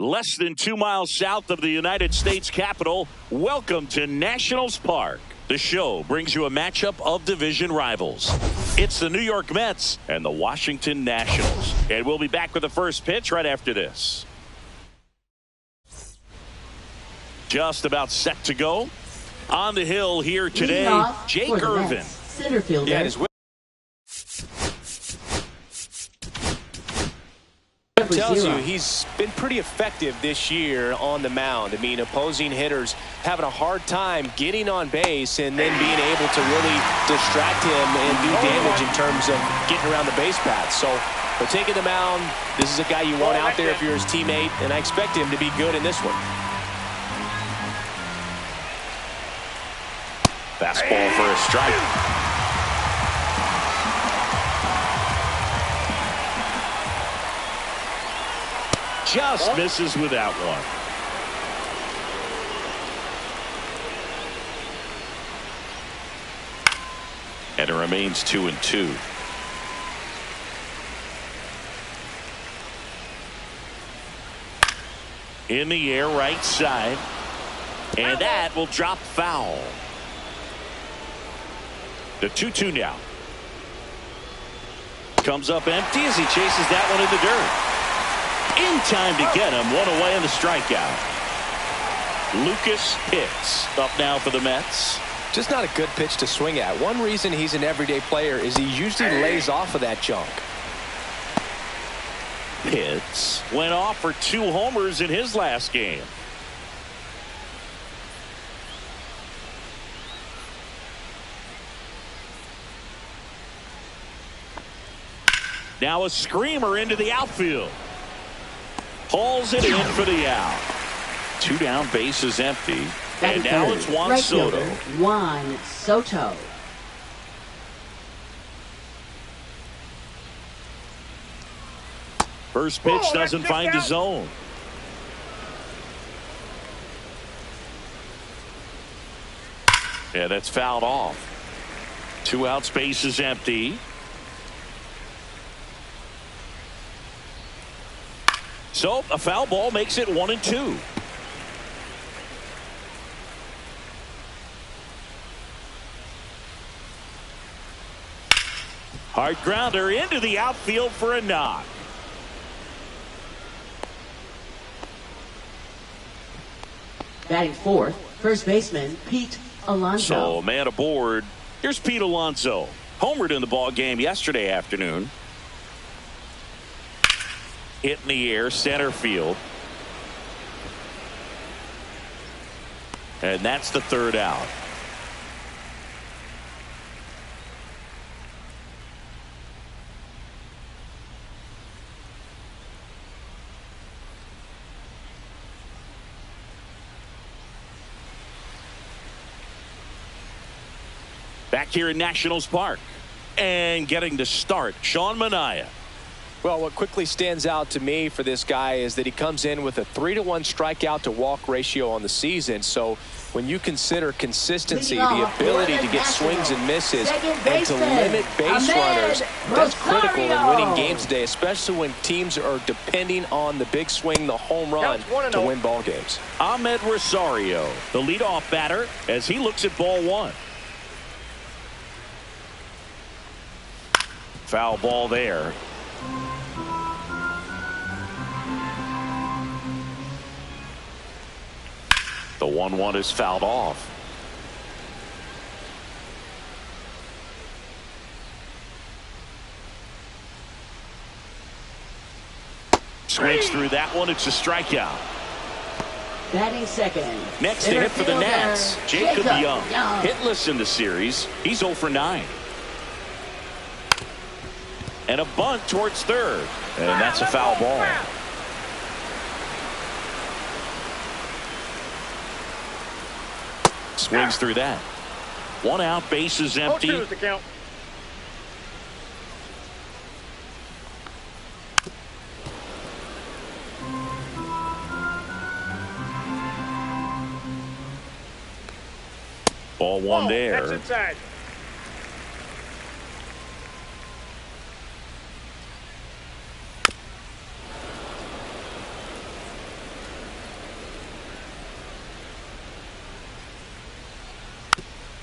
Less than 2 miles south of the United States Capitol, welcome to Nationals Park. The show brings you a matchup of division rivals. It's the New York Mets and the Washington Nationals. And we'll be back with the first pitch right after this. Just about set to go. On the hill here today, Jake Irvin. Center fielder. Yeah, tells you he's been pretty effective this year on the mound. I mean, opposing hitters having a hard time getting on base and then being able to really distract him and do damage in terms of getting around the base path. So for taking the mound, this is a guy you want out there if you're his teammate, and I expect him to be good in this one. Fastball for a strike. Just misses with that one. And it remains 2-2. In the air, right side. And that will drop foul. The 2-2 now. Comes up empty as he chases that one in the dirt. In time to get him. One away in the strikeout. Lucas Pitts up now for the Mets. Just not a good pitch to swing at. One reason he's an everyday player is he usually lays off of that junk. Pitts went off for 2 homers in his last game. Now a screamer into the outfield. Hauls it in for the out. 2 down, bases empty. And now it's Juan Soto. Juan Soto. First pitch doesn't find the zone. Yeah, that's fouled off. 2 outs, bases empty. So a foul ball makes it 1-2. Hard grounder into the outfield for a knock. Batting fourth, first baseman Pete Alonso. So man aboard. Here's Pete Alonso. Homered in the ball game yesterday afternoon. Hit in the air, center field. And that's the 3rd out. Back here in Nationals Park. And getting to start, Sean Manaea. Well, what quickly stands out to me for this guy is that he comes in with a 3-to-1 strikeout to walk ratio on the season. So when you consider consistency, the ability to get swings and misses, and to limit base runners, that's critical in winning games today, especially when teams are depending on the big swing, the home run, to win ball games. Ahmed Rosario, the leadoff batter, as he looks at ball 1. Foul ball there. The 1-1 is fouled off. Swings through that one. It's a strikeout. Batting second. Next to hit for the Nats, Jacob Young. Hitless in the series. He's 0 for 9. And a bunt towards third. And that's a foul ball. Swings through that. 1 out, bases empty. Ball 1 there. That's inside.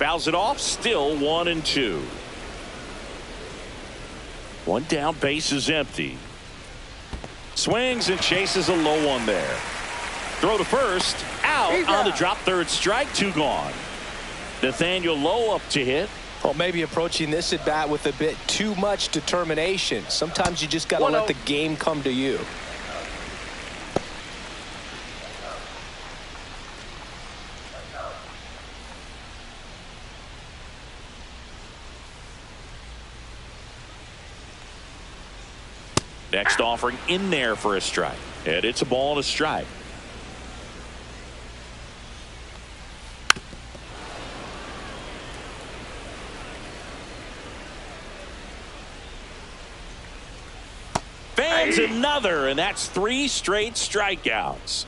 Fouls it off. Still 1-2. One down, base is empty. Swings and chases a low one there. Throw to first. Out on the drop. Third strike. 2 gone. Nathaniel Lowe up to hit. Well, maybe approaching this at bat with a bit too much determination. Sometimes you just got to let the game come to you. Next offering in there for a strike. And it's a ball and a strike. Fans another, and that's 3 straight strikeouts.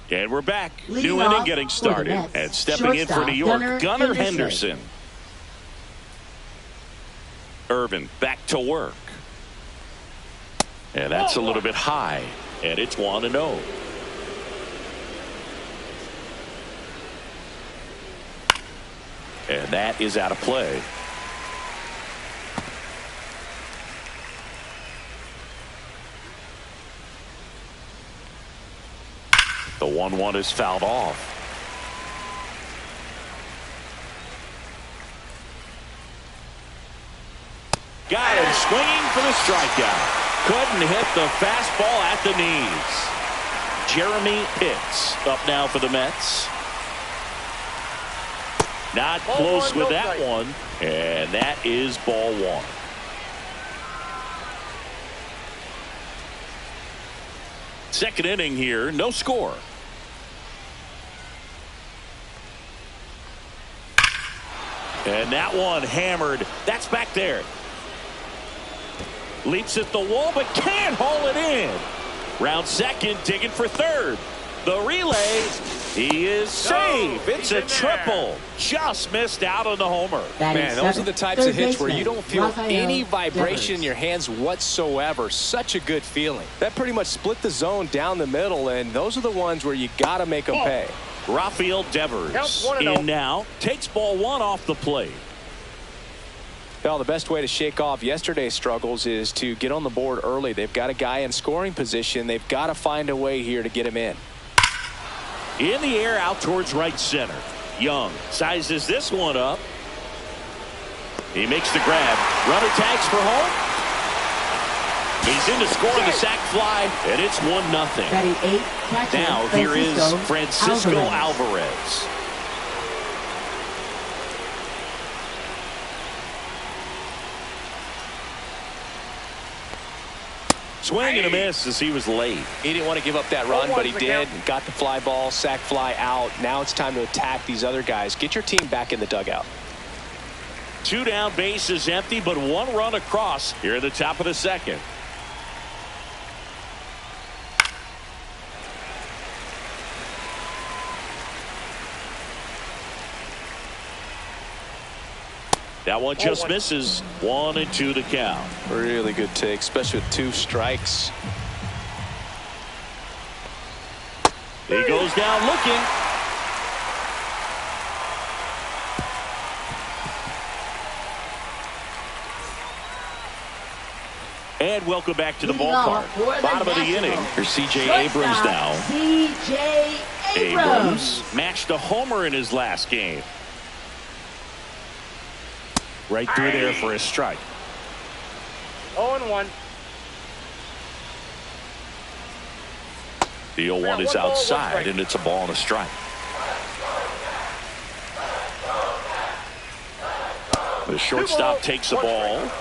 And we're back. New inning getting started. And stepping in for New York, Gunnar Henderson. Irvin back to work. And that's a little bit high. And it's 1-0. And that is out of play. The 1-1 is fouled off. Got him swinging for the strikeout. Couldn't hit the fastball at the knees. Jeremy Pitts up now for the Mets. Not close with that one. And that is ball 1. Second inning here, no score. And that one hammered. That's back there. Leaps at the wall, but can't haul it in. Round second, digging for third. The relay, he is safe. It's a triple. Just missed out on the homer. Man, those are the types of hits where you don't feel any vibration in your hands whatsoever. Such a good feeling. That pretty much split the zone down the middle, and those are the ones where you got to make them pay. Rafael Devers in now. Takes ball 1 off the plate. Well, the best way to shake off yesterday's struggles is to get on the board early. They've got a guy in scoring position. They've got to find a way here to get him in. In the air out towards right center. Young sizes this one up. He makes the grab. Runner tags for home. He's in to score on the sac fly, and it's 1-0. Now here is Francisco Alvarez. Swing and a miss as he was late. He didn't want to give up that run, but he did. Got the fly ball, sac fly out. Now it's time to attack these other guys. Get your team back in the dugout. 2 down, base is empty, but 1 run across here at the top of the second. That one just misses. 1-2 the count. Really good take, especially with 2 strikes. He goes down looking. And welcome back to the ballpark. Bottom of the inning. Here's C.J. Abrams now. C.J. Abrams matched a homer in his last game. Right through there for a strike. 0-1. The 0-1 is outside, and it's a ball and a strike. The shortstop takes the ball.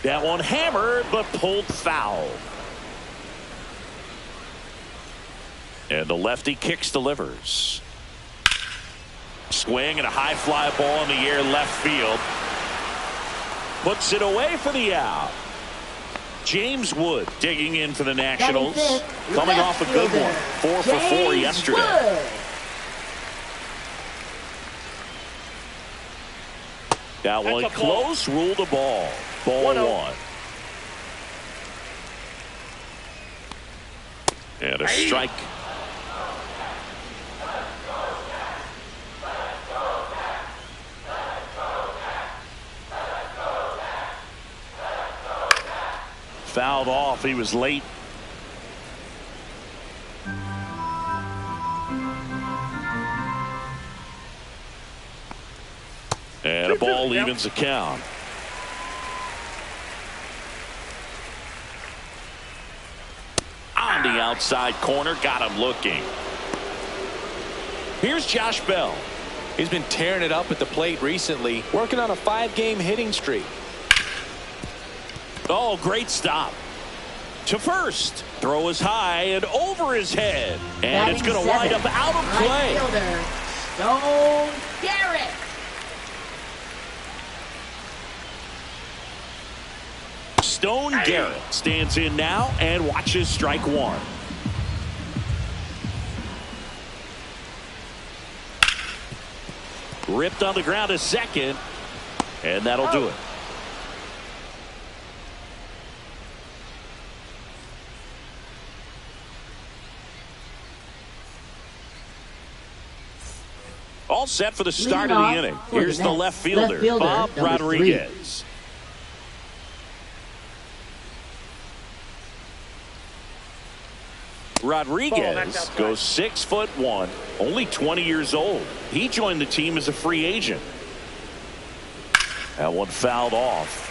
That one hammered, but pulled foul. And the lefty kicks, delivers. Swing and a high fly ball in the air left field. Puts it away for the out. James Wood digging in for the Nationals. Coming off a good one. 4 for 4 yesterday. That one close, ruled the ball. Ball 1. And a strike. Fouled off. He was late. And a ball evens the count. On the outside corner, got him looking. Here's Josh Bell. He's been tearing it up at the plate recently, working on a 5-game hitting streak. Oh, great stop. To first. Throw is high and over his head. And it's going to wind up out of play. Right fielder, Stone Garrett. Stone Garrett stands in now and watches strike 1. Ripped on the ground a second, and that'll do it. All set for the start of the inning. Here's the left fielder, Bob Rodriguez. Rodriguez goes 6'1", only 20 years old. He joined the team as a free agent. That one fouled off.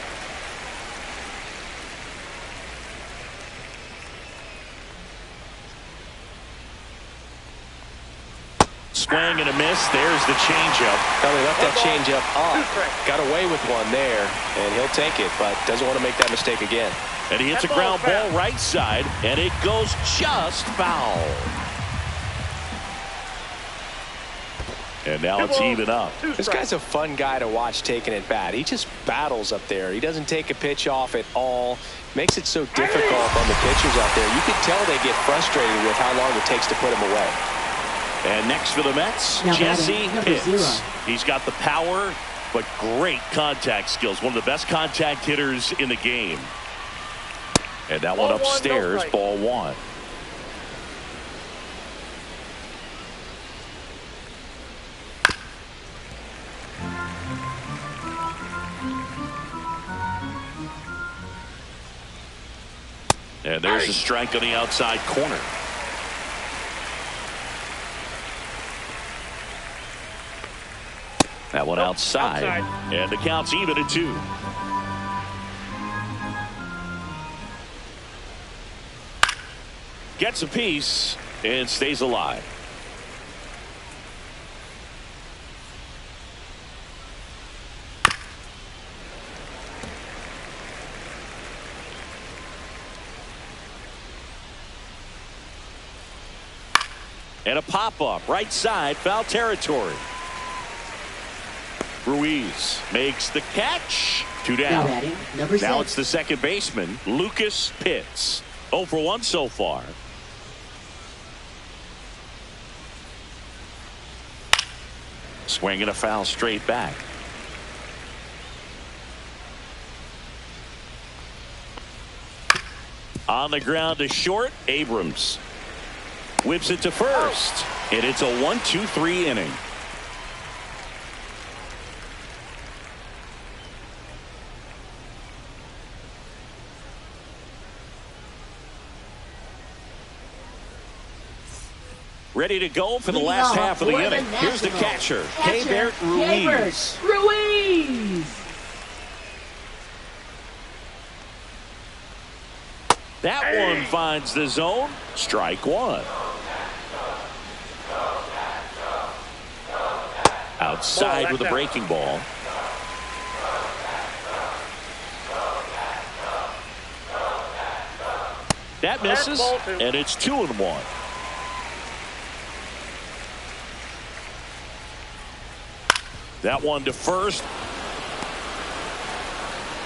Swing and a miss. There's the changeup. Well, they left that changeup off. Got away with one there, and he'll take it, but doesn't want to make that mistake again. And he hits a ground ball right side, and it goes just foul. And now it's even up. This guy's a fun guy to watch taking at bat. He just battles up there. He doesn't take a pitch off at all. Makes it so difficult on the pitchers out there. You can tell they get frustrated with how long it takes to put him away. And next for the Mets, Jesse Pitts. He's got the power, but great contact skills. One of the best contact hitters in the game. And that one upstairs, ball 1. And there's a strike on the outside corner. That one outside. And the count's even at 2. Gets a piece and stays alive. And a pop-up right side, foul territory. Ruiz makes the catch. 2 down. Now it's the second baseman, Lucas Pitts. 0 for 1 so far. Swinging a foul straight back. On the ground to short, Abrams. Whips it to first. And it's a 1-2-3 inning. Ready to go for the last half of the inning. Here's the catcher, Keibert Ruiz. That one finds the zone. Strike 1. Outside with a breaking ball. That misses, and it's 2-1. That one to first.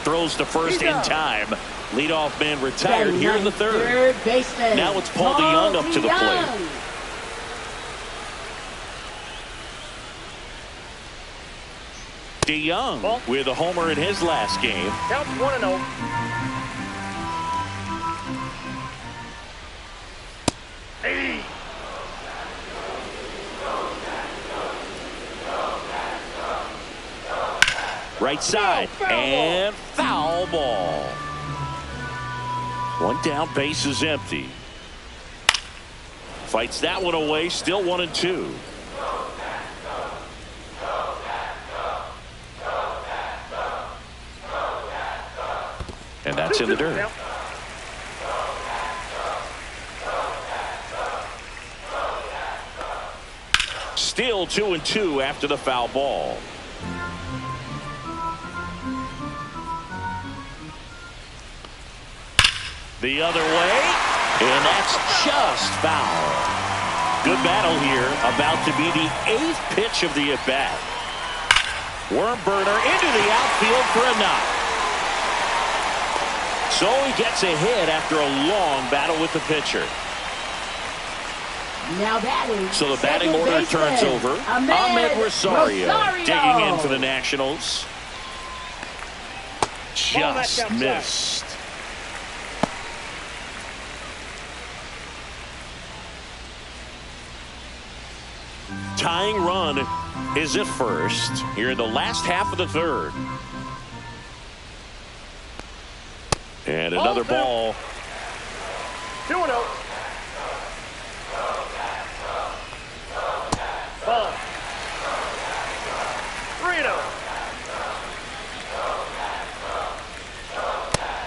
Throws to first in time. Leadoff man retired here in the third. Now it's Paul DeJong up to the plate. DeYoung with a homer in his last game. Count 1-0. Hey. Right side, and foul ball. One down, base is empty. Fights that one away, still 1-2. And that's in the dirt. Still 2-2 after the foul ball. The other way, and that's just foul. Good battle here, about to be the 8th pitch of the at-bat. Worm burner into the outfield for a knock. So he gets a hit after a long battle with the pitcher. Now batting. So the batting order turns over. Ahmed Rosario digging in for the Nationals. Just missed. Tying run is at first here in the last half of the third. And another ball. 2-0. Ball. 3-0.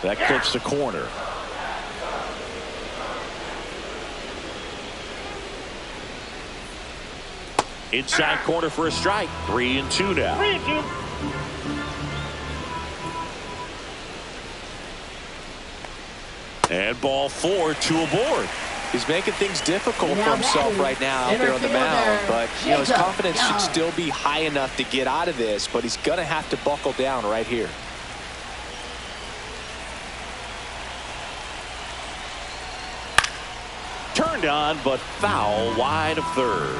That clips the corner. Inside corner for a strike. 3-2 now. 3-2. And ball 4, 2 aboard. He's making things difficult for himself right now out there on the mound. But his confidence should still be high enough to get out of this. But he's going to have to buckle down right here. Turned on, but foul wide of third.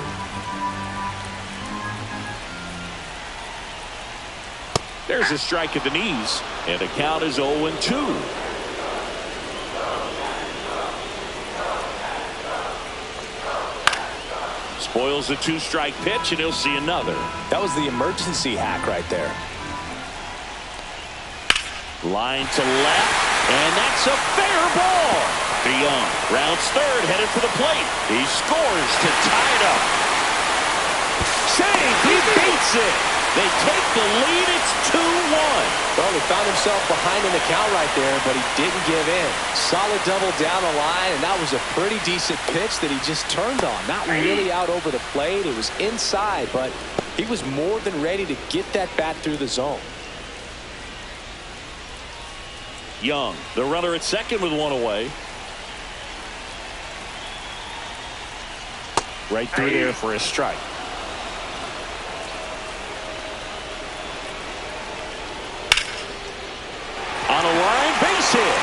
There's a strike at the knees, and the count is 0-2. Spoils the 2-strike pitch, and he'll see another. That was the emergency hack right there. Line to left, and that's a fair ball. DeYoung rounds third, headed for the plate. He scores to tie it up. Save, he beats it. They take the lead. It's 2-1. Well, he found himself behind in the count right there, but he didn't give in. Solid double down the line, and that was a pretty decent pitch that he just turned on. Not really out over the plate. It was inside, but he was more than ready to get that bat through the zone. Young, the runner at second with one away. Right through there for a strike. On a line, base hit.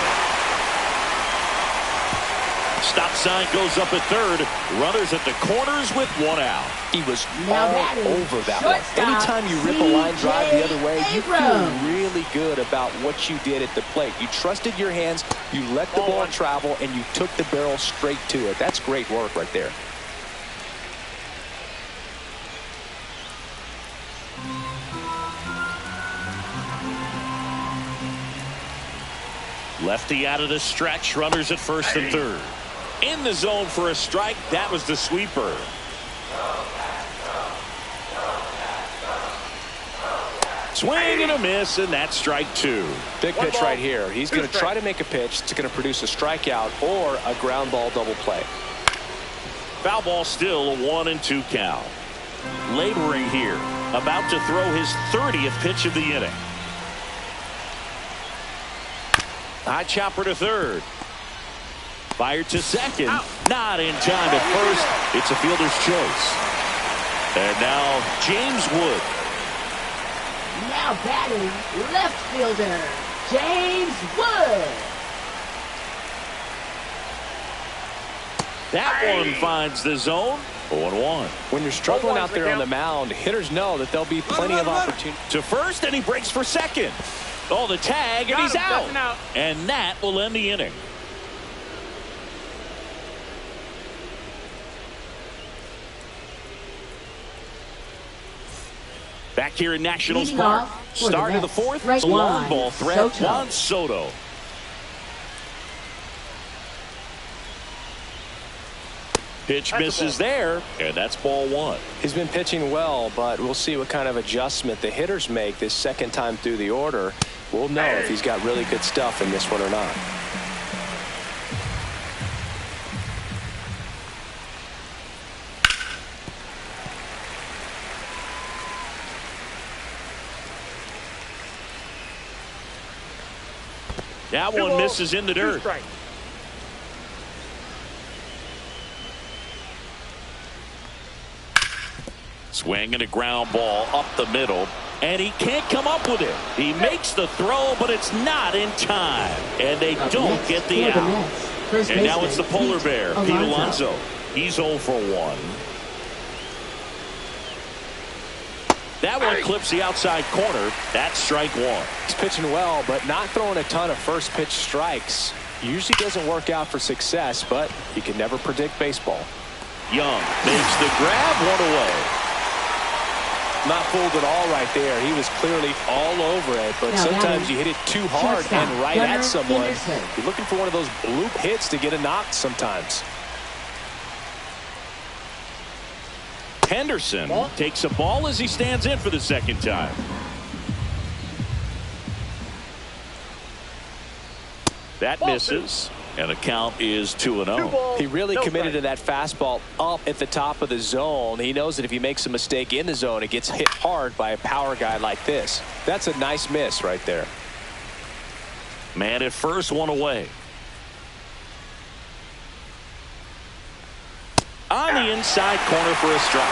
Stop sign goes up at third. Runners at the corners with one out. He was all over that one. Anytime you rip a line drive the other way, you feel really good about what you did at the plate. You trusted your hands, you let the ball travel, and you took the barrel straight to it. That's great work right there. Lefty out of the stretch. Runners at first and third. In the zone for a strike. That was the sweeper. Swing and a miss, and that's strike 2. Big pitch right here. He's going to try to make a pitch that's going to produce a strikeout or a ground ball double play. Foul ball, still a 1-2 count. Laboring here. About to throw his 30th pitch of the inning. High chopper to third. Fired to second. Not in time at first. It's a fielder's choice. And now James Wood. Now batting left fielder James Wood. That one finds the zone. 0-1. When you're struggling out there on the mound, hitters know that there'll be plenty of opportunity. To first, and he breaks for second. Oh, the tag, and he's out. And that will end the inning. Back here in Nationals Park. Start of the fourth. Long ball threat. Juan Soto. Pitch misses there, and that's ball one. He's been pitching well, but we'll see what kind of adjustment the hitters make this second time through the order. We'll know if he's got really good stuff in this one or not. That one misses in the dirt. Swinging a ground ball up the middle, and he can't come up with it. He makes the throw, but it's not in time, and they don't get the out. And now it's the polar bear, Pete Alonso. He's 0 for 1. That one clips the outside corner. That's strike one. He's pitching well, but not throwing a ton of first pitch strikes. Usually doesn't work out for success, but you can never predict baseball. Young makes the grab, one away. Not fooled at all right there. He was clearly all over it, but sometimes you hit it too hard and right at someone. You're looking for one of those bloop hits to get a knock sometimes. Henderson takes a ball as he stands in for the second time. That misses, and the count is 2-0. He really committed to that fastball up at the top of the zone. He knows that if he makes a mistake in the zone, it gets hit hard by a power guy like this. That's a nice miss right there. Man at first, one away. On the inside corner for a strike.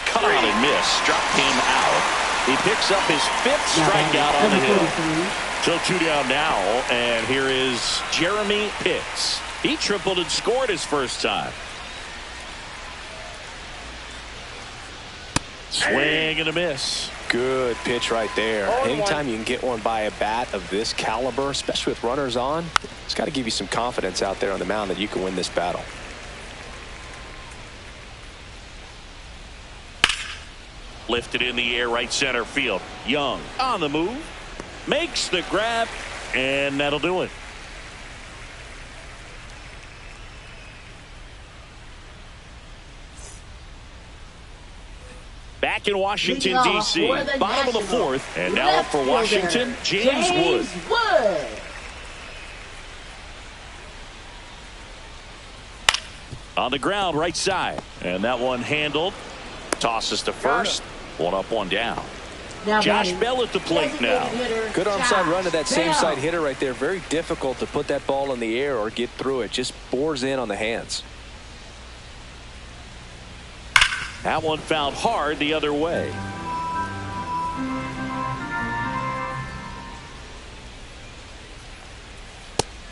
Caught and missed. Struck him out. He picks up his 5th strikeout on the hill. So 2 down now, and here is Jeremy Pitts. He tripled and scored his first time. Swing and a miss. Good pitch right there. Anytime you can get one by a bat of this caliber, especially with runners on, it's got to give you some confidence out there on the mound that you can win this battle. Lifted in the air, right center field. Young on the move. Makes the grab, and that'll do it. Back in Washington, D.C. Bottom of the 4th. And now up for Washington, James Wood. On the ground, right side. And that one handled. Tosses to first. One up, one down. Josh Bell at the plate now. Good arm side run to that same side hitter right there. Very difficult to put that ball in the air or get through it. Just bores in on the hands. That one found hard the other way.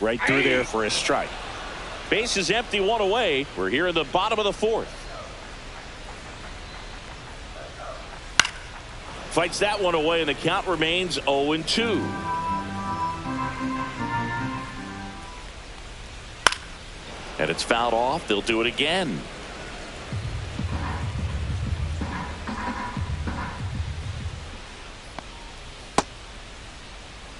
Right through there for a strike. Base is empty, one away. We're here in the bottom of the 4th. Fights that one away, and the count remains 0-2. And it's fouled off. They'll do it again.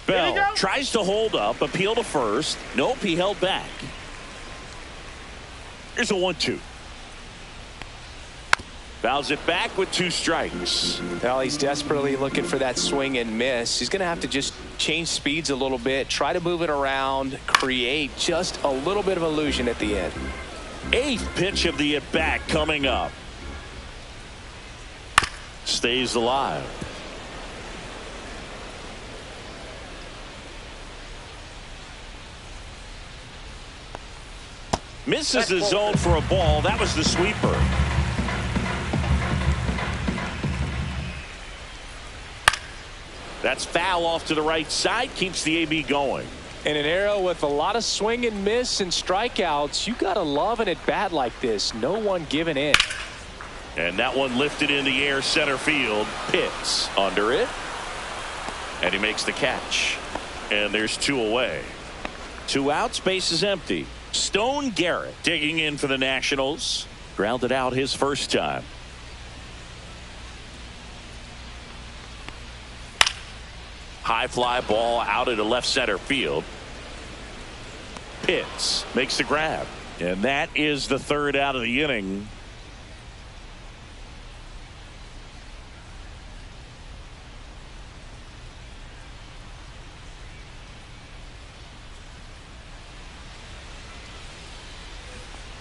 Bell tries to hold up, appeal to first. Nope, he held back. Here's a 1-2. Fouls it back with 2 strikes. Well, he's desperately looking for that swing and miss. He's going to have to just change speeds a little bit, try to move it around, create just a little bit of illusion at the end. 8th pitch of the at-bat coming up. Stays alive. Misses the zone for a ball. That was the sweeper. That's foul off to the right side. Keeps the AB going. In an era with a lot of swing and miss and strikeouts, you got to love an at-bat like this. No one giving in. And that one lifted in the air center field. Pitts under it. And he makes the catch. And there's 2 away. 2 outs, base is empty. Stone Garrett digging in for the Nationals. Grounded out his first time. High fly ball out into left center field. Pitts makes the grab. And that is the 3rd out of the inning.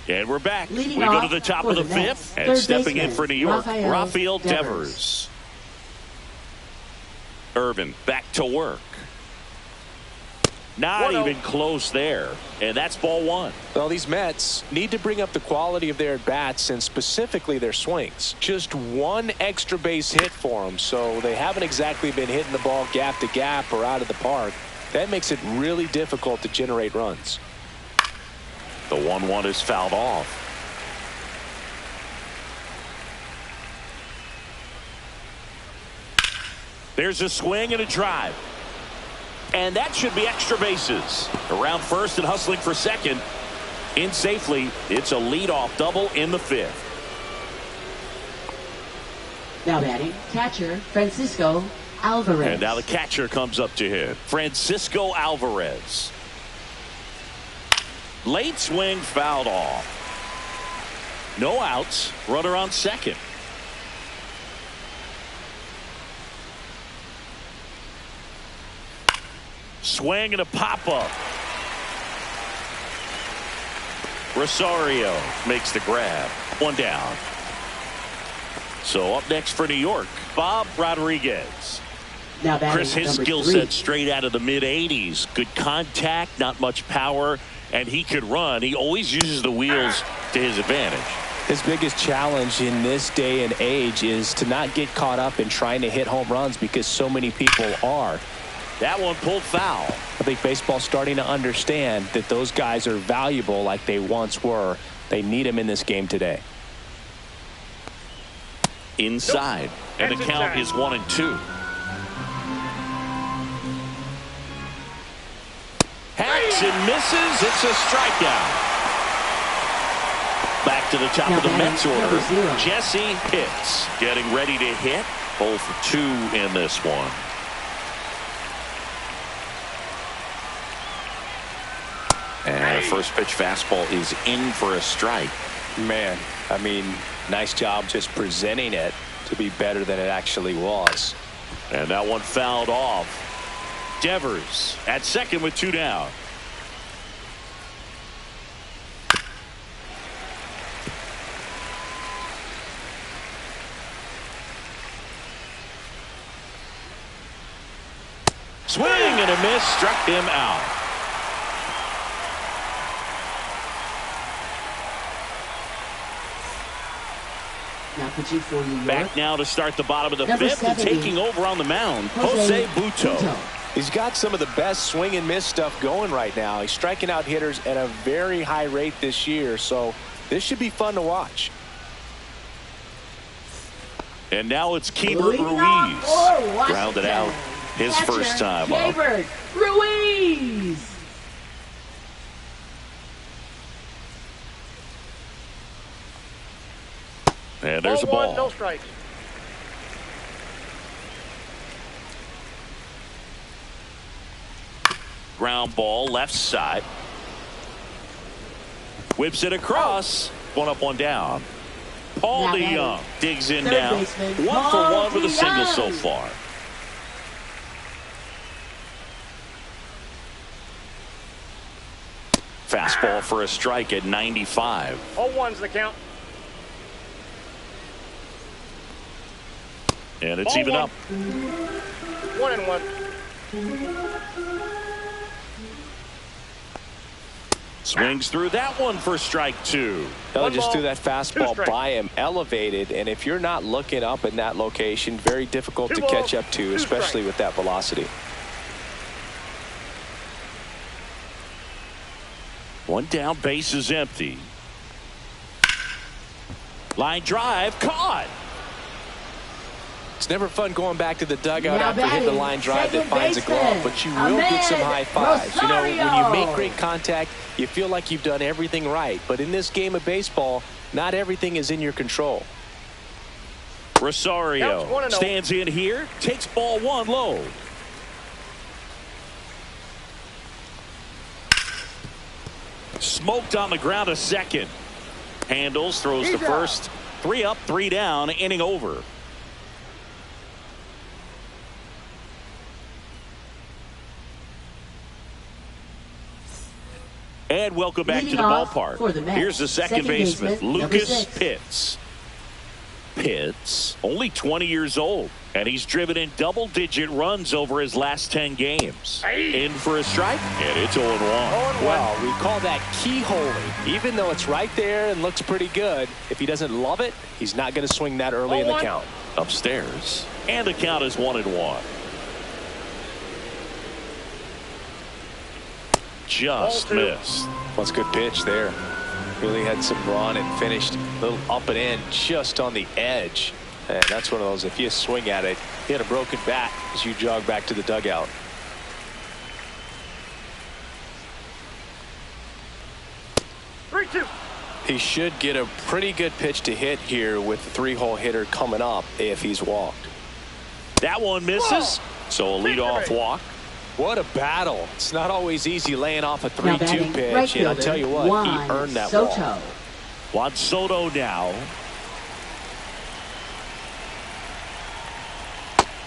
And we're back. We go to the top of the 5th. And stepping in for New York, Rafael Devers. Irvin back to work. Not even close there. And that's ball 1. Well, these Mets need to bring up the quality of their at-bats and specifically their swings. Just 1 extra base hit for them, so they haven't exactly been hitting the ball gap to gap or out of the park. That makes it really difficult to generate runs. The 1-1 is fouled off. There's a swing and a drive. And that should be extra bases. Around first and hustling for second. In safely. It's a leadoff double in the 5th. Now batting, catcher Francisco Alvarez. And now the catcher comes up to hit. Francisco Alvarez. Late swing fouled off. No outs. Runner on second. Swing and a pop-up. Rosario makes the grab. 1 down. So up next for New York, Bob Rodriguez. Now Chris, his number skill 3. set straight out of the mid-'80s. Good contact, not much power, and he could run. He always uses the wheels to his advantage. His biggest challenge in this day and age is to not get caught up in trying to hit home runs because so many people are. That one pulled foul. I think baseball's starting to understand that those guys are valuable like they once were. They need them in this game today. Inside. And the count is 1-2. Hacks and misses. It's a strikeout. Back to the top of the Mets order. Jesse Pitts getting ready to hit. 0 for 2 in this one. And first pitch fastball is in for a strike. Man, I mean, nice job just presenting it to be better than it actually was. And that one fouled off. Devers at second with 2 down. Swing and a miss, struck him out. Now pitching for New York. Back now to start the bottom of the Number 5th and 70. taking over on the mound, Jose Butto. He's got some of the best swing and miss stuff going right now. He's striking out hitters at a very high rate this year, so this should be fun to watch. And now it's Keibert Ruiz. Grounded out his Catcher, first time up. Keibert Ruiz. And there's a Ball 1, ball. no strikes. Ground ball left side. Whips it across. 1 up, 1 down. Paul Now DeYoung digs in third now. baseman, 1 for Paul 1 with a single DeYoung. so far. Fastball for a strike at 95. 0-1's the count. And it's Ball even 1. up. 1-1. Swings through that one for strike 2. They just threw that fastball strikes. by him, elevated, and if you're not looking up in that location, very difficult to catch up to, especially with that velocity. One down, base is empty. Line drive, caught. It's never fun going back to the dugout Now after hitting the batting, line drive that second finds a glove, baseman, but you will get some high fives. You know, when you Rosario. make great contact, you feel like you've done everything right. But in this game of baseball, not everything is in your control. Rosario Counts 1-0. stands in here, takes ball 1 low. Smoked on the ground a second. Handles, throws to He's out. first. 3 up, 3 down, inning over. And welcome back to Leading the off ballpark. for the Mets, Here's the second baseman, number Lucas 6. Pitts. Pitts, only 20 years old, and he's driven in double-digit runs over his last 10 games. In for a strike, and it's 0-1. Well, we call that keyholing. Even though it's right there and looks pretty good, if he doesn't love it, he's not going to swing that early in the 0-1. count. Upstairs, and the count is 1-1. Just Ball 2. missed. That's a good pitch there. Really had some run and finished a little up and in just on the edge. And that's one of those, if you swing at it, you hit a broken bat as you jog back to the dugout. Three-two. He should get a pretty good pitch to hit here with the 3-hole hitter coming up if he's walked. That one misses, so a leadoff walk. What a battle. It's not always easy laying off a Now 3-2 batting, pitch, right and I'll fielder, tell you what, Juan he earned that Soto. walk. Juan Soto now.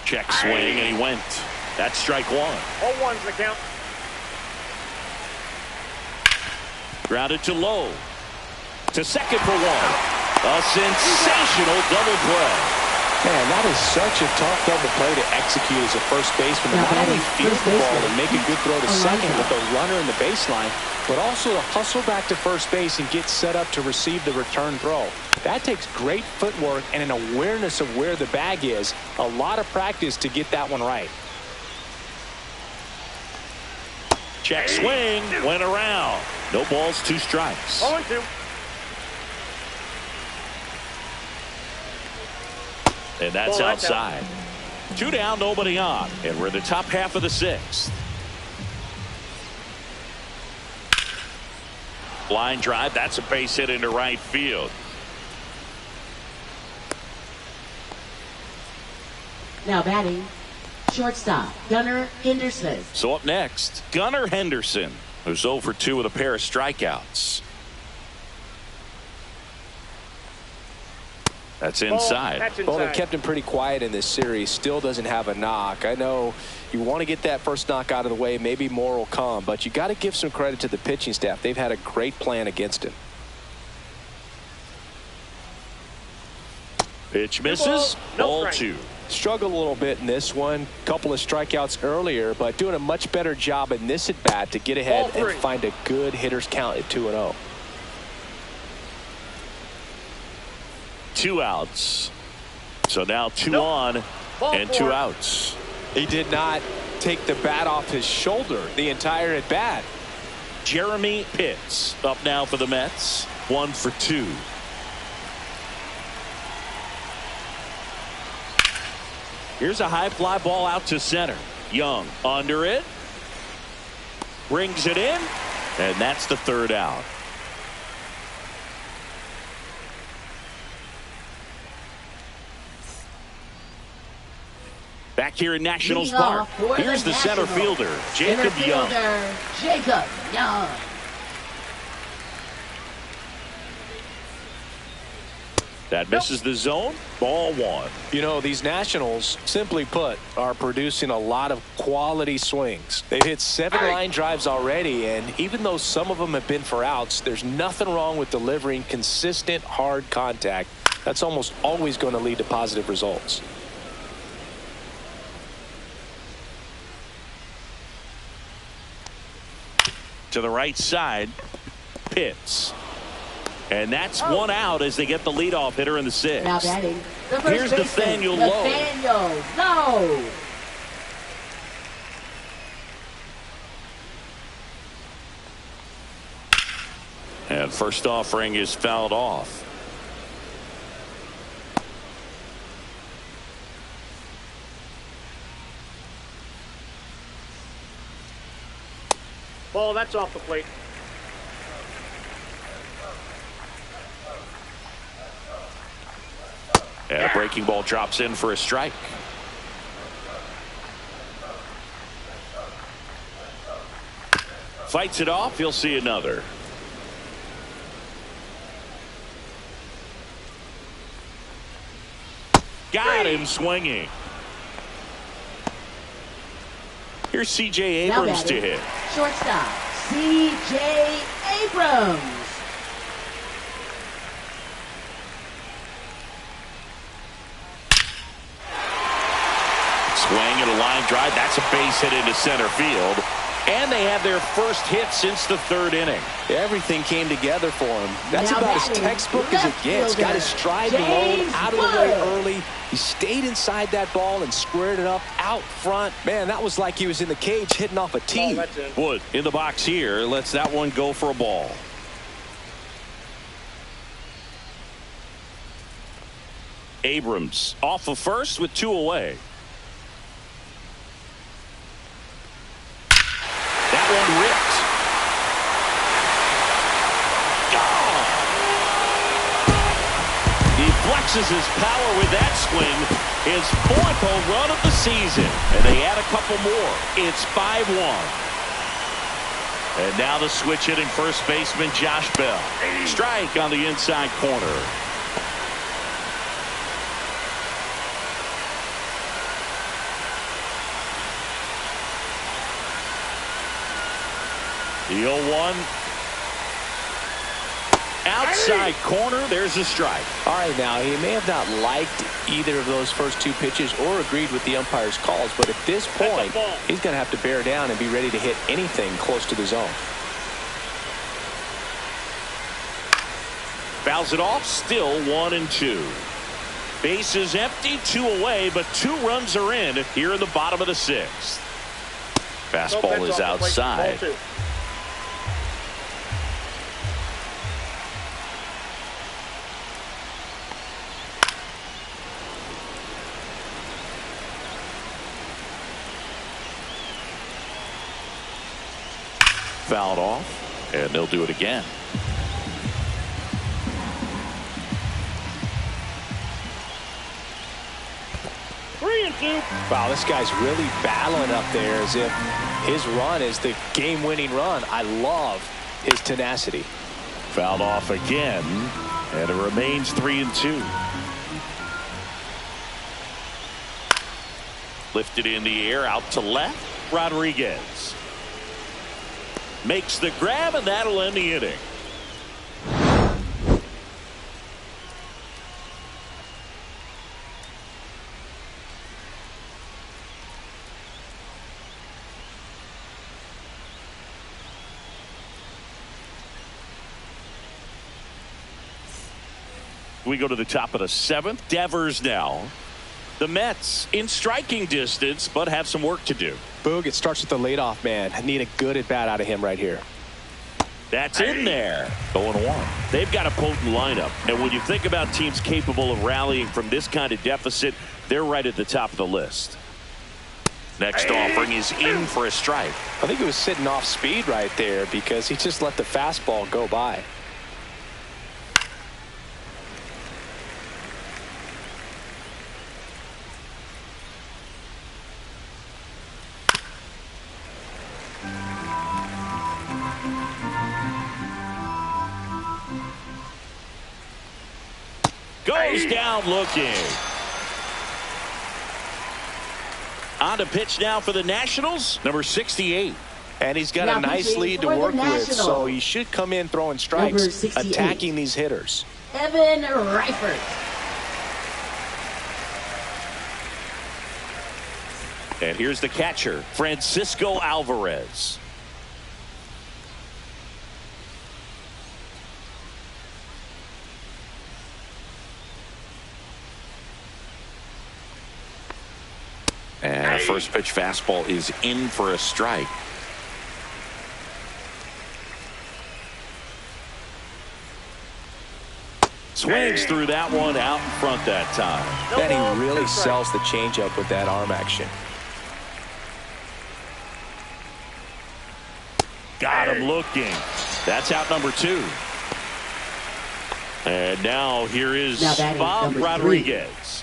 Check swing, and he went. That's strike 1. 0-1's the count. Grounded to low. To second for 1. A sensational double play. Man, that is such a tough double play to execute as a first baseman. Now Not only batting, field first the ball baseman, and make a good throw to Pete second Alonso. with the runner in the baseline, but also to hustle back to first base and get set up to receive the return throw. That takes great footwork and an awareness of where the bag is. A lot of practice to get that one right. Check swing, went around. No balls, 2 strikes. 0-2. And that's Ball, that's out. outside. 2 down, nobody on. And we're in the top half of the 6th. Line drive, that's a base hit into right field. Now batting, shortstop, Gunnar Henderson. So up next, Gunnar Henderson, who's 0 for 2 with a pair of strikeouts. That's inside. That's Well, they inside. kept him pretty quiet in this series. Still doesn't have a knock. I know you want to get that first knock out of the way. Maybe more will come, but you got to give some credit to the pitching staff. They've had a great plan against him. Pitch misses. No Ball strike. 2. Struggled a little bit in this one. Couple of strikeouts earlier, but doing a much better job in this at bat to get ahead Ball 3. and find a good hitter's count at 2-0. 2 outs. So now 2 Nope. on Ball and 2 4. outs. He did not take the bat off his shoulder the entire at bat. Jeremy Pitts up now for the Mets. 1 for 2. Here's a high fly ball out to center. Young under it. Brings it in. And that's the 3rd out. Back here in Nationals Leading Park. off for Here's the center Nationals. fielder, Jacob Center Young. fielder, Jacob Young. That misses the zone. Ball 1. You know, these Nationals, simply put, are producing a lot of quality swings. They've hit 7 line drives already, and even though some of them have been for outs, there's nothing wrong with delivering consistent, hard contact. That's almost always going to lead to positive results. To the right side. Pitts. And that's one out as they get the leadoff hitter in the sixth. Now batting, the first Here's baseman, Nathaniel Lowe. Nathaniel Lowe. And first offering is fouled off. Ball, that's off the plate. And a breaking ball drops in for a strike. Fights it off. He'll see another. Got him swinging. Here's C.J. Now Abrams to batting, hit. shortstop, C.J. Abrams. Swing and a line drive. That's a base hit into center field. And they have their first hit since the third inning. Everything came together for him. That's Now about as batting, textbook as it left gets. Got his fielder, stride and load James out of the way Wood. early. He stayed inside that ball and squared it up out front. Man, that was like he was in the cage hitting off a Ball, tee. that's in. Wood in the box here. Lets that one go for a ball. Abrams off of first with two away. That one ripped. Gone. He flexes his power with that swing. His fourth home run of the season. And they add a couple more. It's 5-1. And now the switch hitting first baseman Josh Bell. Strike on the inside corner. The 0-1. Outside corner. There's a strike. All right, now, he may have not liked either of those first two pitches or agreed with the umpire's calls, but at this point, he's going to have to bear down and be ready to hit anything close to the zone. Fouls it off. Still 1-2. Base is empty. Two away, but 2 runs are in here in the bottom of the sixth. Fastball is outside. Ball 2. Fouled off, and they'll do it again. Three and 2. Wow, this guy's really battling up there as if his run is the game-winning run. I love his tenacity. Fouled off again, and it remains 3-2. Lifted in the air, out to left. Rodriguez makes the grab, and that'll end the inning. We go to the top of the 7th. Devers now. The Mets in striking distance, but have some work to do. Boog, it starts with the leadoff man. I need a good at-bat out of him right here. That's in there. 0-1. They've got a potent lineup. And when you think about teams capable of rallying from this kind of deficit, they're right at the top of the list. Next offering is in for a strike. I think he was sitting off speed right there because he just let the fastball go by. Goes down looking. On to pitch now for the Nationals, number 68. And he's got Now a nice pitching lead to for the work with, Nationals. so he should come in throwing strikes, Number 68. attacking these hitters. Evan Reifert. And here's the catcher, Francisco Alvarez. first pitch fastball is in for a strike. Swings through that one out in front that time. And he really sells the changeup with that arm action. Got him looking. That's out number 2. And now here is Bob Rodriguez.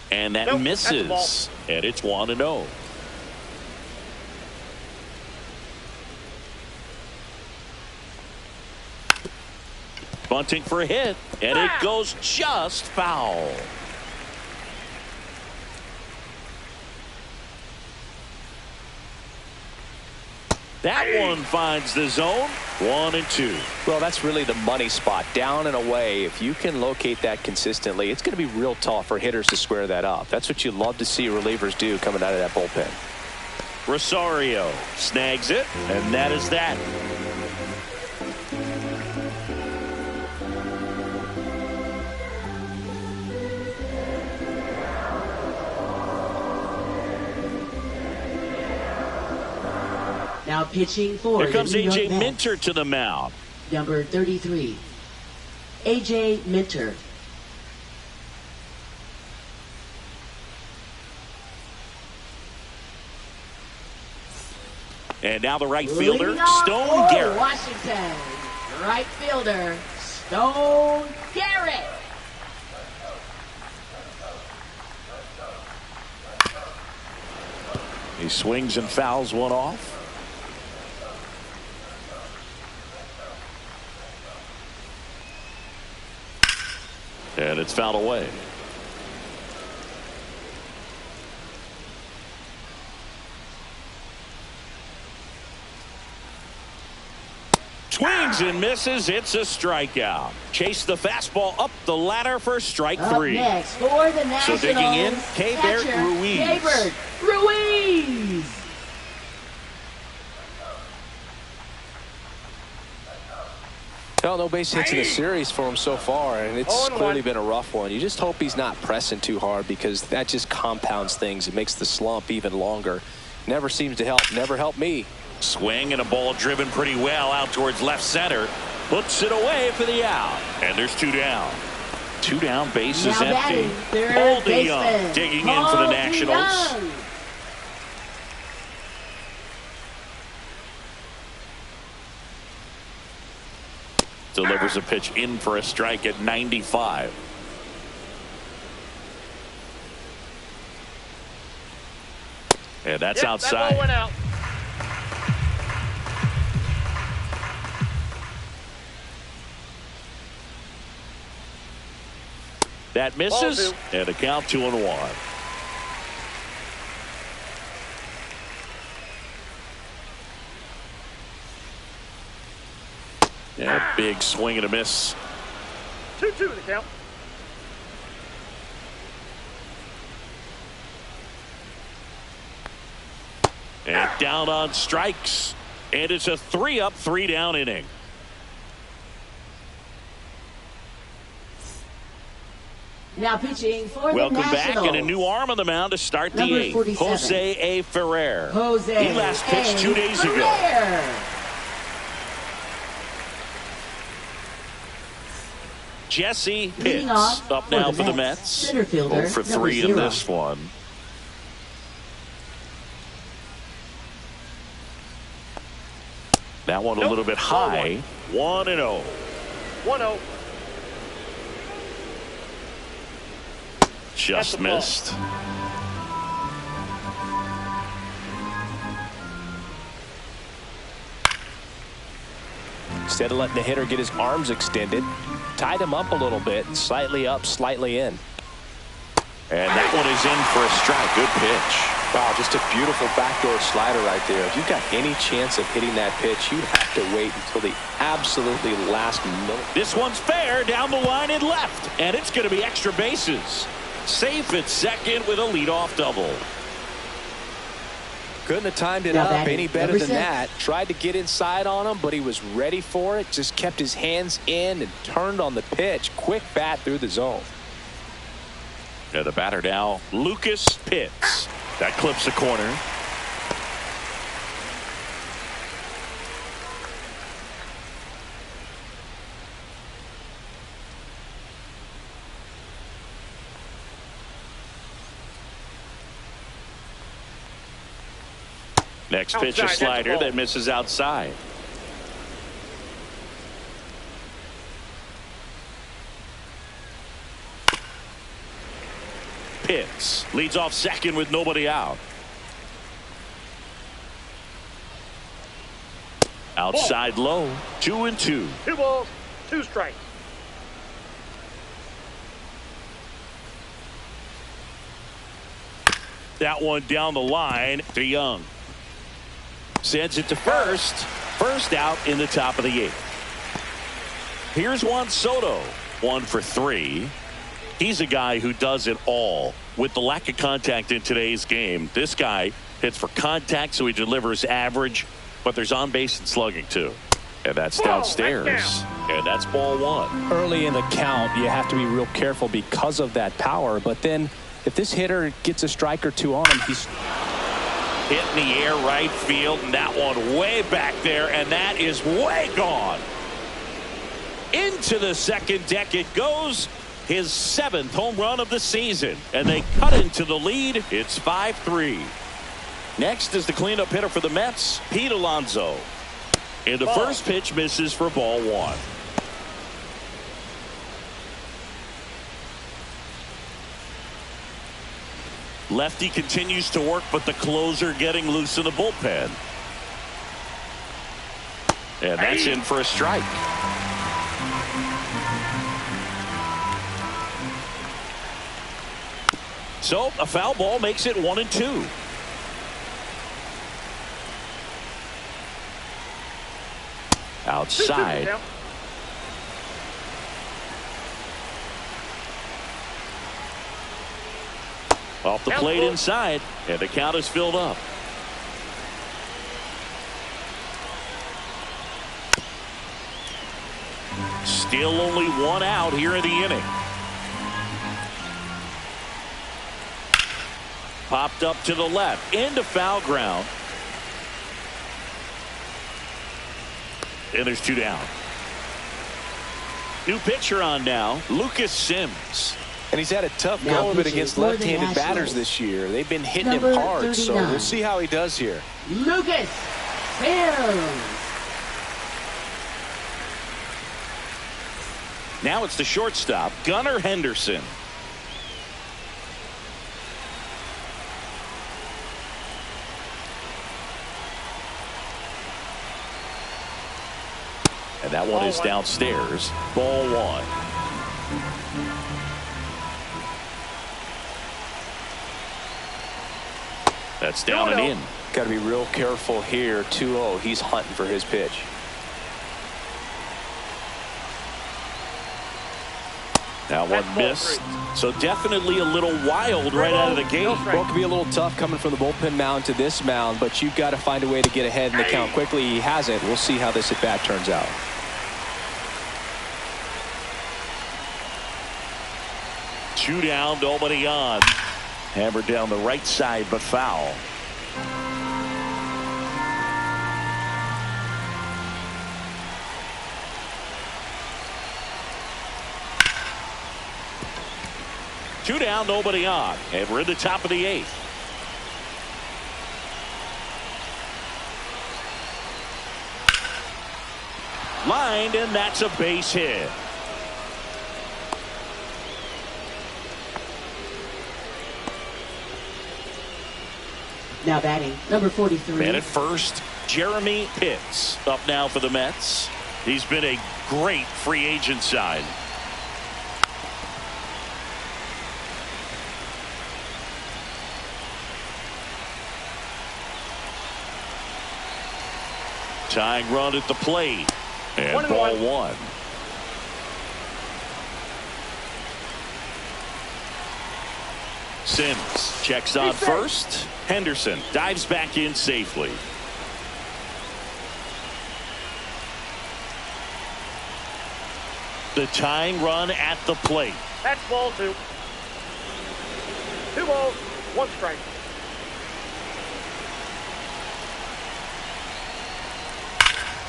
And that misses. And it's 1-0. Bunting for a hit, and it goes just foul. That one finds the zone. 1-2. Well, that's really the money spot. Down and away. If you can locate that consistently, it's going to be real tough for hitters to square that up. That's what you love to see relievers do coming out of that bullpen. Rosario snags it, and that is that. Now pitching for Here comes the New York A.J. Mets. Minter to the mound. Number 33, A.J. Minter. And now the right fielder, Leading off Stone for Garrett. Washington, right fielder, Stone Garrett. He swings and fouls one off. And it's fouled away. Swings and misses. It's a strikeout. Chase the fastball up the ladder for strike Up 3. next for the Nationals. So digging in, Keibert catcher, Ruiz. Keibert Ruiz. Well, no base hits in the series for him so far, and it's clearly been a rough one. You just hope he's not pressing too hard, because that just compounds things. It makes the slump even longer. Never seems to help. Never helped me. Swing and a ball driven pretty well out towards left center. Puts it away for the out. And there's 2 down. 2 down, bases Now empty. batting, third Paul DeYoung baseman, digging in for Paul the Nationals. DeYoung. Delivers a pitch in for a strike at 95. And that's outside. That ball went out. That misses. Ball 2. And a count 2-1. Yeah, big swing and a miss. 2-2 the count. And down on strikes. And it's a 3-up, 3-down inning. Now pitching for Welcome the back, Nationals. and a new arm on the mound to start the Number 8th. 47. Jose A. Ferrer. Jose He last pitched A. 2 days ago. Ferrer. Jesse Leading Pitts off up for now the for the Mets, Mets. center fielder, 0 for number 3 in 0. this one. That one a little bit high. 1-0. 1-0. Just missed. Instead of letting the hitter get his arms extended, tied him up a little bit, slightly up, slightly in. And that one is in for a strike. Good pitch. Wow, just a beautiful backdoor slider right there. If you've got any chance of hitting that pitch, you have to wait until the absolutely last minute. This one's fair down the line and left, and it's going to be extra bases. Safe at second with a leadoff double. Couldn't have timed it Now up batting any better number than 6. that. Tried to get inside on him, but he was ready for it. Just kept his hands in and turned on the pitch. Quick bat through the zone. Yeah, the batter now, Lucas Pitts. That clips the corner. Next pitch, a Outside, that's a slider ball. that misses outside. Pitts leads off second with nobody out. Outside low, 2-2. 2 balls, 2 strikes. That one down the line to Young. Sends it to first. First out in the top of the 8th. Here's Juan Soto. 1 for 3. He's a guy who does it all. With the lack of contact in today's game, this guy hits for contact, so he delivers average, but there's on base and slugging too. And that's downstairs. And that's ball 1. Early in the count, you have to be real careful because of that power. But then if this hitter gets a strike or 2 on him, he's Hit in the air right field, and that one way back there, and that is way gone. Into the second deck it goes. His 7th home run of the season, and they cut into the lead. It's 5-3. Next is the cleanup hitter for the Mets, Pete Alonso. And the first pitch misses for ball 1. Lefty continues to work, but the closer getting loose in the bullpen. And that's in for a strike. So a foul ball makes it 1-2. Outside. Off the plate inside, and the count is filled up. Still only 1 out here in the inning. Popped up to the left, into foul ground. And there's 2 down. New pitcher on now, Lucas Sims. And he's had a tough Now go of it pitching against for the left-handed batters Nationals. this year. They've been hitting him Number hard, so 39. we'll see how he does here. Lucas Sims. Now it's the shortstop, Gunnar Henderson. And that one is downstairs. Ball 1. That's down and in. Got to be real careful here. 2-0. He's hunting for his pitch. That one missed. So definitely a little wild right out of the gate. Well, it could be a little tough coming from the bullpen mound to this mound, but you've got to find a way to get ahead in the count quickly. He hasn't. We'll see how this at bat turns out. Two down, nobody on. Hammered down the right side, but foul. Two down, nobody on. And we're in the top of the 8th. Lined, and that's a base hit. Now batting, number 43. Man at first, Jeremy Pitts up now for the Mets. He's been a great free agent sign. Tying run at the plate. And ball 1. Sims checks on first. Henderson dives back in safely. The tying run at the plate. That's ball 2. 2 balls, 1 strike.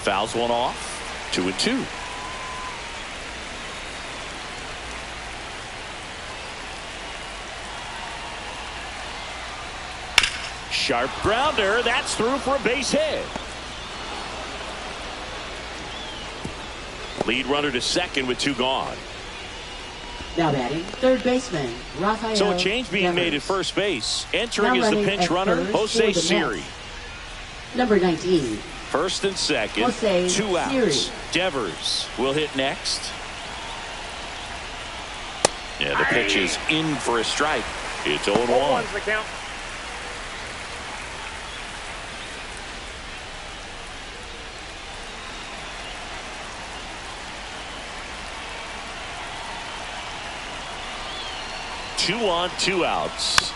Fouls one off. 2-2. Sharp grounder. That's through for a base hit. Lead runner to second with 2 gone. Now batting, third baseman, Rafael. So a change being made at first base. Entering is the pinch runner, Jose Siri. Number 19. First and second, Jose 2 outs. Siri. Devers will hit next. Yeah, the pitch is in for a strike. It's 0-1. 1's the count. Two on, 2 outs.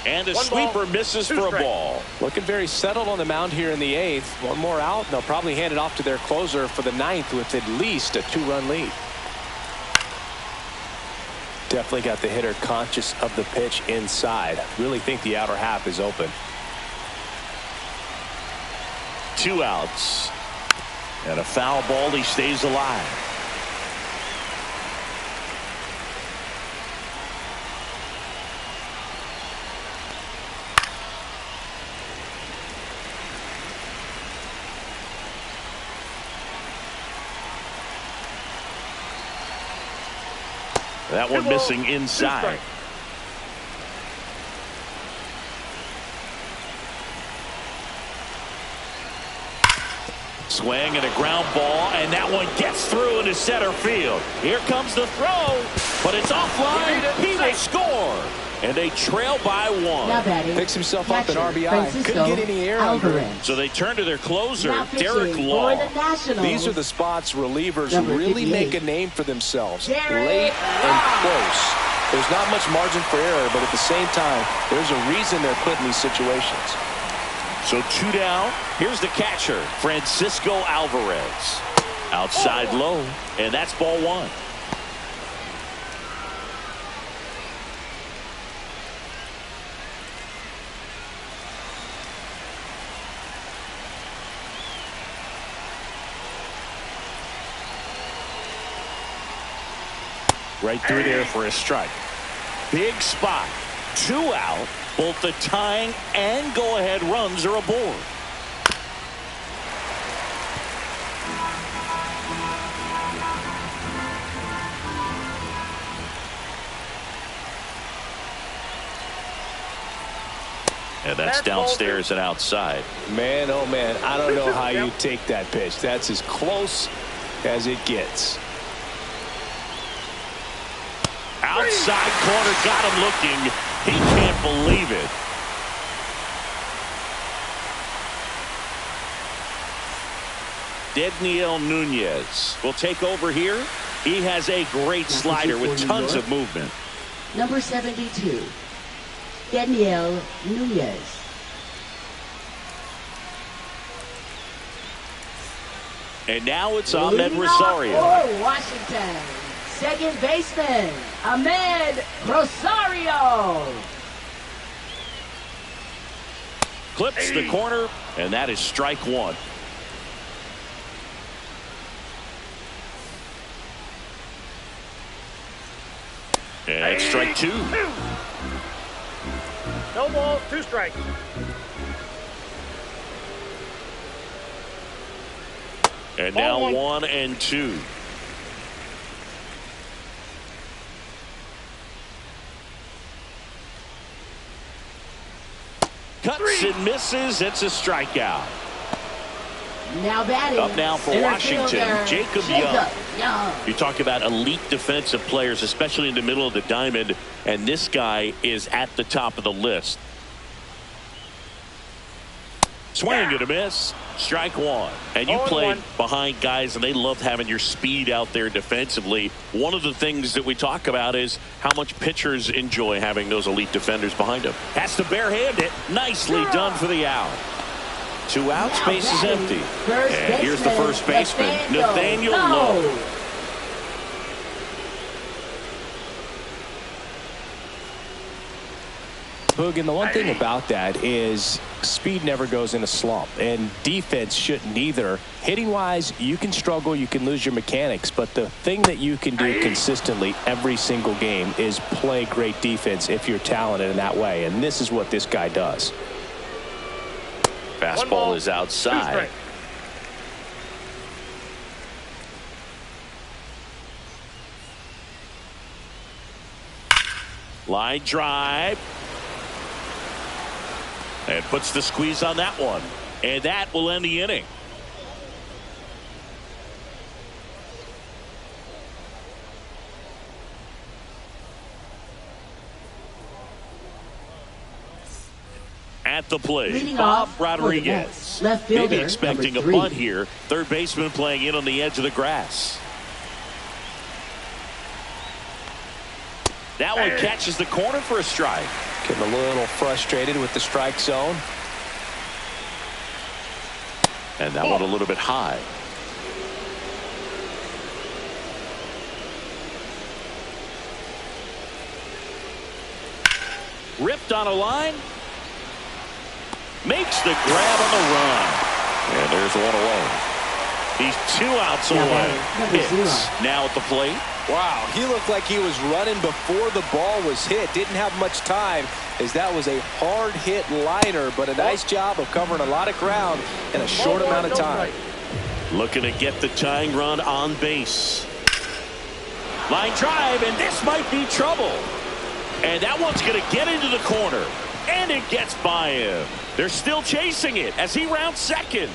And a sweeper misses for a ball. Looking very settled on the mound here in the 8th. One more out, and they'll probably hand it off to their closer for the 9th with at least a 2-run lead. Definitely got the hitter conscious of the pitch inside. Really think the outer half is open. 2 outs. And a foul ball. He stays alive. That one missing inside. Swing and a ground ball, and that one gets through into center field. Here comes the throw, but it's offline. He will score, and they trail by 1. Now batting, Picks himself catcher, up an RBI. Francisco Couldn't get any air under him. Alvarez. So they turn to their closer, Now Derek pitching Law. for the Nationals. These are the spots relievers Number really 58. make a name for themselves. Derek Late and Law. close. There's not much margin for error, but at the same time, there's a reason they're put in these situations. So 2 down. Here's the catcher, Francisco Alvarez. Outside low, and that's ball 1. Right through there for a strike. Big spot. 2 out. Both the tying and go-ahead runs are aboard. And that's downstairs and outside. Man, oh man, I don't know how you take that pitch. That's as close as it gets. Outside corner, got him looking. He can't believe it. Dedniel Nunez will take over here. He has a great slider with tons of movement. Number 72, Dedniel Nunez. And now it's Ahmed Leading Rosario. off for Washington, second baseman, Ahmed Rosario. Clips the corner, and that is strike 1. And strike 2. No balls, 2 strikes. And now 1 and 2. Cuts and misses. It's a strikeout. Now batting. Up now for center Washington, fielder, Jacob Young. You talk about elite defensive players, especially in the middle of the diamond, and this guy is at the top of the list. Swing and a miss. Strike one. And you played 0-1. behind guys, and they loved having your speed out there defensively. One of the things that we talk about is how much pitchers enjoy having those elite defenders behind them. Has to barehand it. Nicely done for the out. 2 outs, base is empty. And here's the first baseman, Nathaniel Lowe. Boog, and the one thing about that is speed never goes in a slump, and defense shouldn't either. Hitting wise, you can struggle, you can lose your mechanics, but the thing that you can do consistently every single game is play great defense if you're talented in that way, and this is what this guy does. Fastball is outside. Line drive. And puts the squeeze on that one. And that will end the inning. At the plate, Bob Rodriguez. Left fielder, maybe expecting a bunt here. Third baseman playing in on the edge of the grass. That one catches the corner for a strike. Getting a little frustrated with the strike zone. And that one a little bit high. Ripped on a line. Makes the grab on the run. And there's one away. He's 2 outs away. Hits now at the plate. Wow, he looked like he was running before the ball was hit. Didn't have much time, as that was a hard hit liner, but a nice job of covering a lot of ground in a short amount of time. Looking to get the tying run on base. Line drive, and this might be trouble. And that one's going to get into the corner. And it gets by him. They're still chasing it as he rounds second.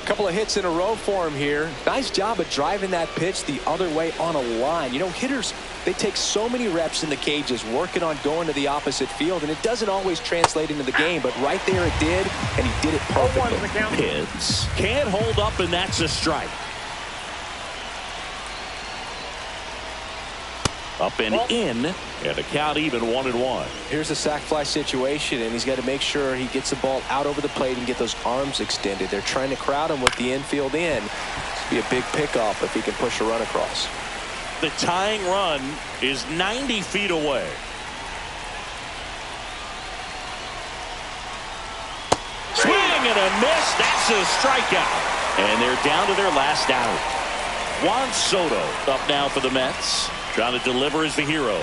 Couple of hits in a row for him here. Nice job of driving that pitch the other way on a line. You know, hitters, they take so many reps in the cages working on going to the opposite field, and it doesn't always translate into the game, but right there it did, and he did it perfectly. Hits. Can't hold up, and that's a strike. Up and in, and the count even 1-1. Here's a sac fly situation, and he's got to make sure he gets the ball out over the plate and get those arms extended. They're trying to crowd him with the infield in. Be a big pickoff if he can push a run across. The tying run is 90 feet away. Swing and a miss. That's a strikeout. And they're down to their last out. Juan Soto up now for the Mets. Trying to deliver as the hero.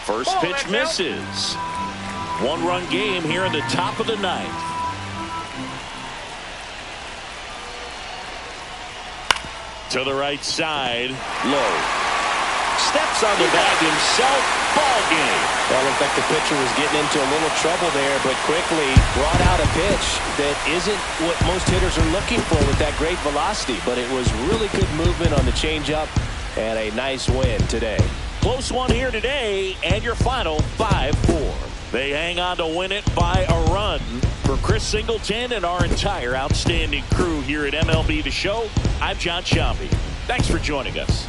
First pitch misses. 1-run game here in the top of the 9th. To the right side. Low. Steps on the bag himself. Ball game. Well, looked like the pitcher was getting into a little trouble there, but quickly brought out a pitch that isn't what most hitters are looking for with that great velocity, but it was really good movement on the changeup and a nice win today. Close one here today, and your final 5-4. They hang on to win it by a run. For Chris Singleton and our entire outstanding crew here at MLB The Show, I'm John Sciambi. Thanks for joining us.